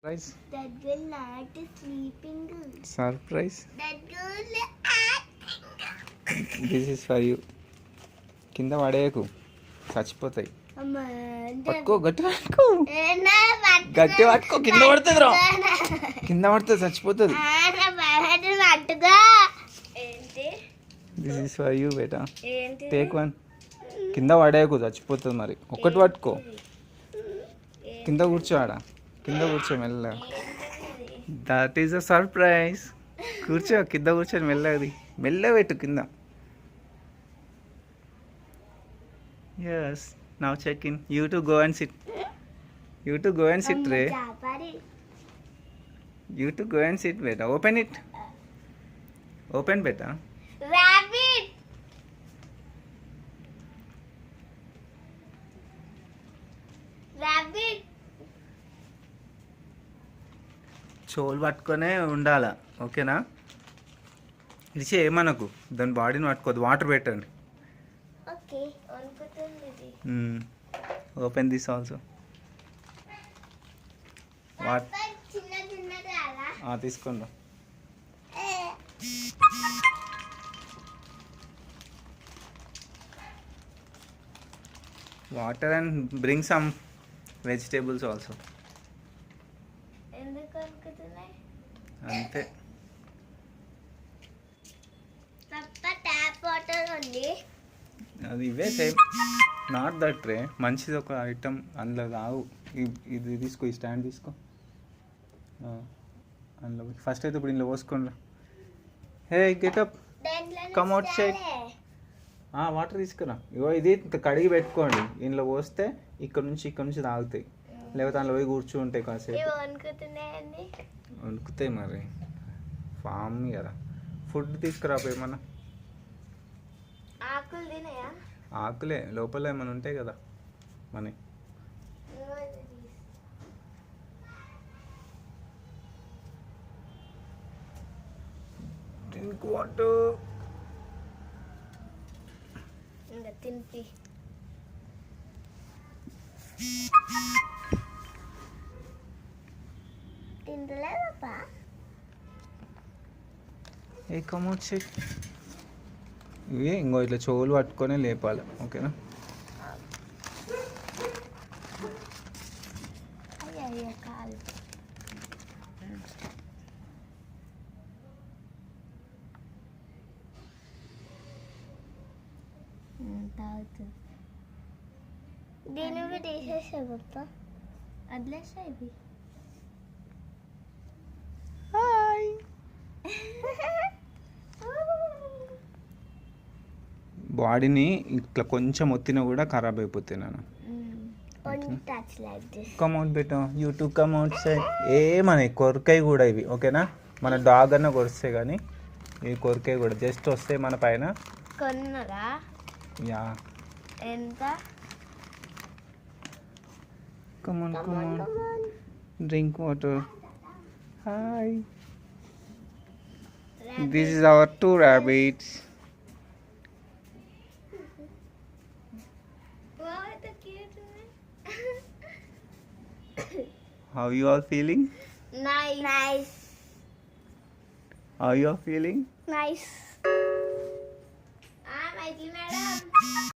Surprise. That girl not sleeping. Surprise. That girl This is for you. కింద పడేయకు చచ్చిపోతాయి. పట్టుకో గట్టి పట్టుకో గట్టి పట్టుకో కింద పడుతుంది రా కింద పడుతుంది చచ్చిపోతుంది. This is for you beta. Take one. కింద పడేయకు చచ్చిపోతుంది మరి. ఒక్కటి పట్టుకో కింద కూర్చో ఆడ కింద కూర్చో మెల్లగా. That is a surprise. కూర్చో కింద కూర్చొని మెల్లది మెల్లగా పెట్టు కింద. Yes now check in. You two go and sit. You two go and sit రే. You two go and sit బేటా. Open it. ఓపెన్ బేటా. Rabbit. Rabbit. చెవులు పట్టుకొనే ఉండాల ఓకేనా. ఇడిచి ఏమనకు దాని బాడీని పట్టుకోదు. వాటర్ పెట్టండి. Okay, అనుకుంటుంది. Open this also. చిన్న చిన్నగా అలా తీసుకోండి. Water and bring some vegetables also. ఎందుకు అనుకుంటున్నాయి? అంతే. తప్ప ట్యాప్ వాటర్ ఉంది. అది ఇవే సేమ్. నాట్ దట్ రే. మంచిది ఒక ఐటమ్ అందులో రావు. ఇది తీసుకో. ఈ స్టాండ్ తీసుకో. అందులో ఫస్ట్ అయితే ఇప్పుడు ఇందులో పోసుకోండి. హే గెటప్. Come outside. వాటర్ తీసుకురా. ఇగో ఇది కడిగి పెట్టుకోండి. ఇందులో పోస్తే ఇక్కడ నుంచి తాగుతాయి. లేకపోతే అందులో పోయి కూర్చుంటాయి కాసేపు. వణుకుతాయి మరి. ఫామ్ కదా. ఫుడ్ తీసుకురా ఏమన్నా. ఆకులు తినయా? ఆకులే లోపల ఏమైనా ఉంటాయి కదా మన. Drink water. ఇంకా తింపి. తింటలేదప్పా. ఏ కమౌట్ చెక్. ఇవి ఇంకో ఇట్లా చెవులు పట్టుకొని లేపాలి ఓకేనా. అయ్యో కాలు. తాగుతుంది. దీని కూడా తీసేసా గొప్ప. వదిలేసా ఇవి. హాయ్. బాడీని ఇట్లా కొంచెం ఒత్తినా కూడా ఖరాబ్ అయిపోతాయి నాన్న. Come out beta. YouTube come out side. ఏమని కొరకాయ కూడా ఇవి ఓకేనా. మన డాగ్ అన్న కొరిస్తే కానీ ఇవి కొరకాయ కూడా జస్ట్ వస్తాయి మన పైన. కొన్నరా? యా. ఎంత? కమౌన్ drink water. Hi. This is our 2 rabbits. How you all feeling? Nice. How you all feeling? Nice.